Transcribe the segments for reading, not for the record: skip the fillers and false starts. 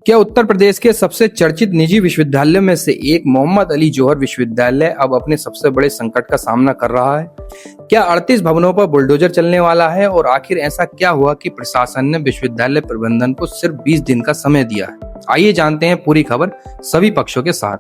क्या उत्तर प्रदेश के सबसे चर्चित निजी विश्वविद्यालयों में से एक मोहम्मद अली जौहर विश्वविद्यालय अब अपने सबसे बड़े संकट का सामना कर रहा है? क्या 38 भवनों पर बुलडोजर चलने वाला है और आखिर ऐसा क्या हुआ कि प्रशासन ने विश्वविद्यालय प्रबंधन को सिर्फ 20 दिन का समय दिया है? आइए जानते हैं पूरी खबर सभी पक्षों के साथ।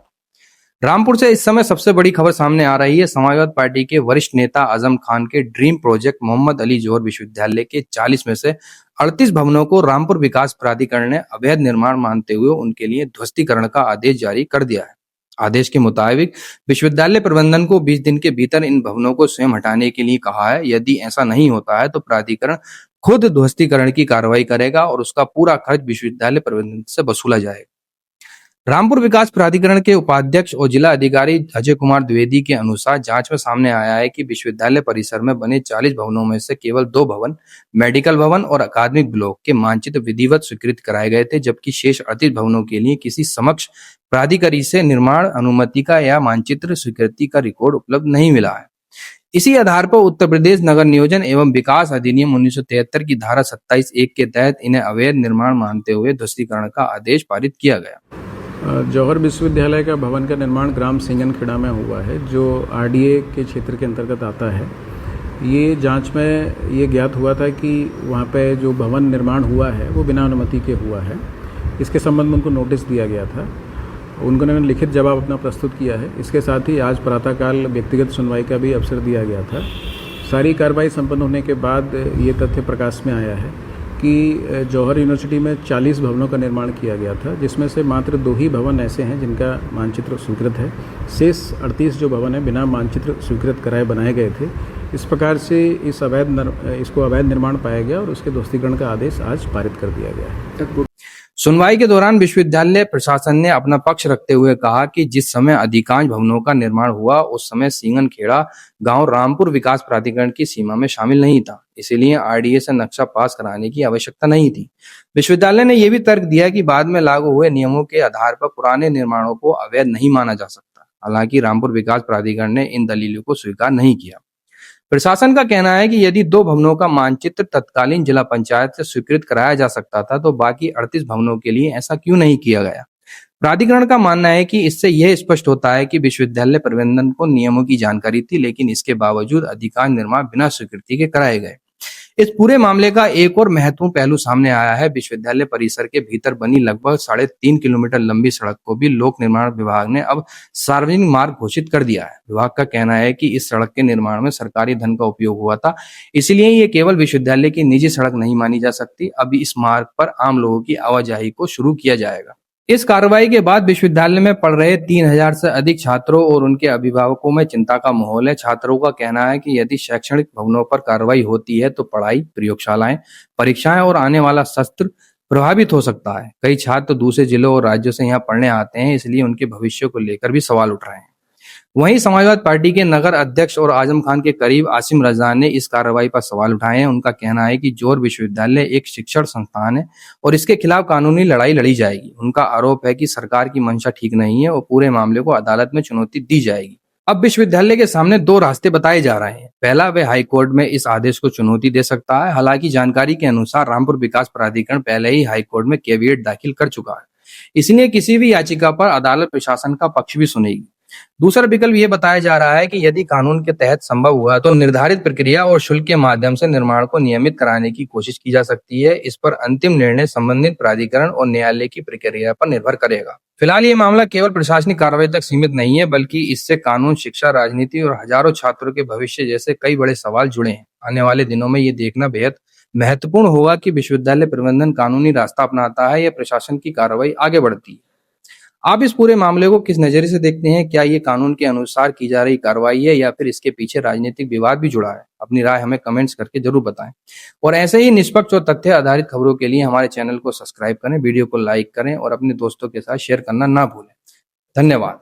रामपुर से इस समय सबसे बड़ी खबर सामने आ रही है। समाजवादी पार्टी के वरिष्ठ नेता आजम खान के ड्रीम प्रोजेक्ट मोहम्मद अली जौहर विश्वविद्यालय के 40 में से 38 भवनों को रामपुर विकास प्राधिकरण ने अवैध निर्माण मानते हुए उनके लिए ध्वस्तीकरण का आदेश जारी कर दिया है। आदेश के मुताबिक विश्वविद्यालय प्रबंधन को 20 दिन के भीतर इन भवनों को स्वयं हटाने के लिए कहा है। यदि ऐसा नहीं होता है तो प्राधिकरण खुद ध्वस्तीकरण की कार्रवाई करेगा और उसका पूरा खर्च विश्वविद्यालय प्रबंधन से वसूला जाएगा। रामपुर विकास प्राधिकरण के उपाध्यक्ष और जिला अधिकारी अजय कुमार द्विवेदी के अनुसार जांच में सामने आया है कि विश्वविद्यालय परिसर में बने 40 भवनों में से केवल 2 भवन मेडिकल भवन और अकादमिक ब्लॉक के मानचित्र विधिवत स्वीकृत कराए गए थे, जबकि शेष 38 भवनों के लिए किसी समक्ष प्राधिकारी से निर्माण अनुमति का या मानचित्र स्वीकृति का रिकॉर्ड उपलब्ध नहीं मिला है। इसी आधार पर उत्तर प्रदेश नगर नियोजन एवं विकास अधिनियम 1973 की धारा 27(1) के तहत इन्हें अवैध निर्माण मानते हुए ध्वस्तीकरण का आदेश पारित किया गया। जौहर विश्वविद्यालय का भवन का निर्माण ग्राम सिंगनखेड़ा में हुआ है, जो आरडीए के क्षेत्र के अंतर्गत आता है। ये जांच में ये ज्ञात हुआ था कि वहाँ पे जो भवन निर्माण हुआ है वो बिना अनुमति के हुआ है। इसके संबंध में उनको नोटिस दिया गया था, उन्होंने लिखित जवाब अपना प्रस्तुत किया है। इसके साथ ही आज प्रातःकाल व्यक्तिगत सुनवाई का भी अवसर दिया गया था। सारी कार्रवाई संपन्न होने के बाद ये तथ्य प्रकाश में आया है कि जौहर यूनिवर्सिटी में 40 भवनों का निर्माण किया गया था, जिसमें से मात्र 2 ही भवन ऐसे हैं जिनका मानचित्र स्वीकृत है। शेष 38 जो भवन है बिना मानचित्र स्वीकृत कराए बनाए गए थे। इस प्रकार से इसको अवैध निर्माण पाया गया और उसके ध्वस्तीकरण का आदेश आज पारित कर दिया गया है। सुनवाई के दौरान विश्वविद्यालय प्रशासन ने अपना पक्ष रखते हुए कहा कि जिस समय अधिकांश भवनों का निर्माण हुआ उस समय सिंगनखेड़ा गांव रामपुर विकास प्राधिकरण की सीमा में शामिल नहीं था, इसीलिए आरडीए से नक्शा पास कराने की आवश्यकता नहीं थी। विश्वविद्यालय ने यह भी तर्क दिया कि बाद में लागू हुए नियमों के आधार पर पुराने निर्माणों को अवैध नहीं माना जा सकता। हालांकि रामपुर विकास प्राधिकरण ने इन दलीलों को स्वीकार नहीं किया। प्रशासन का कहना है कि यदि 2 भवनों का मानचित्र तत्कालीन जिला पंचायत से स्वीकृत कराया जा सकता था तो बाकी 38 भवनों के लिए ऐसा क्यों नहीं किया गया। प्राधिकरण का मानना है कि इससे यह स्पष्ट होता है कि विश्वविद्यालय प्रबंधन को नियमों की जानकारी थी, लेकिन इसके बावजूद अधिकांश निर्माण बिना स्वीकृति के कराए गए। इस पूरे मामले का एक और महत्वपूर्ण पहलू सामने आया है। विश्वविद्यालय परिसर के भीतर बनी लगभग 3.5 किलोमीटर लंबी सड़क को भी लोक निर्माण विभाग ने अब सार्वजनिक मार्ग घोषित कर दिया है। विभाग का कहना है कि इस सड़क के निर्माण में सरकारी धन का उपयोग हुआ था, इसलिए ये केवल विश्वविद्यालय की निजी सड़क नहीं मानी जा सकती। अभी इस मार्ग पर आम लोगों की आवाजाही को शुरू किया जाएगा। इस कार्रवाई के बाद विश्वविद्यालय में पढ़ रहे 3000 से अधिक छात्रों और उनके अभिभावकों में चिंता का माहौल है। छात्रों का कहना है कि यदि शैक्षणिक भवनों पर कार्रवाई होती है तो पढ़ाई, प्रयोगशालाएं, परीक्षाएं और आने वाला सत्र प्रभावित हो सकता है। कई छात्र दूसरे जिलों और राज्यों से यहाँ पढ़ने आते हैं, इसलिए उनके भविष्य को लेकर भी सवाल उठ रहे हैं। वहीं समाजवादी पार्टी के नगर अध्यक्ष और आजम खान के करीब आसिम रजा ने इस कार्रवाई पर सवाल उठाए हैं। उनका कहना है कि जौहर विश्वविद्यालय एक शिक्षण संस्थान है और इसके खिलाफ कानूनी लड़ाई लड़ी जाएगी। उनका आरोप है कि सरकार की मंशा ठीक नहीं है और पूरे मामले को अदालत में चुनौती दी जाएगी। अब विश्वविद्यालय के सामने 2 रास्ते बताए जा रहे हैं। पहला, वे हाईकोर्ट में इस आदेश को चुनौती दे सकता है। हालांकि जानकारी के अनुसार रामपुर विकास प्राधिकरण पहले ही हाईकोर्ट में कैविएट दाखिल कर चुका है, इसलिए किसी भी याचिका पर अदालत प्रशासन का पक्ष भी सुनेगी। दूसरा विकल्प ये बताया जा रहा है कि यदि कानून के तहत संभव हुआ तो निर्धारित प्रक्रिया और शुल्क के माध्यम से निर्माण को नियमित कराने की कोशिश की जा सकती है। इस पर अंतिम निर्णय संबंधित प्राधिकरण और न्यायालय की प्रक्रिया पर निर्भर करेगा। फिलहाल ये मामला केवल प्रशासनिक कार्रवाई तक सीमित नहीं है, बल्कि इससे कानून, शिक्षा, राजनीति और हजारों छात्रों के भविष्य जैसे कई बड़े सवाल जुड़े हैं। आने वाले दिनों में ये देखना बेहद महत्वपूर्ण होगा कि विश्वविद्यालय प्रबंधन कानूनी रास्ता अपनाता है या प्रशासन की कार्रवाई आगे बढ़ती है। आप इस पूरे मामले को किस नजरिए से देखते हैं? क्या ये कानून के अनुसार की जा रही कार्रवाई है या फिर इसके पीछे राजनीतिक विवाद भी जुड़ा है? अपनी राय हमें कमेंट्स करके जरूर बताएं और ऐसे ही निष्पक्ष और तथ्य आधारित खबरों के लिए हमारे चैनल को सब्सक्राइब करें, वीडियो को लाइक करें और अपने दोस्तों के साथ शेयर करना ना भूलें। धन्यवाद।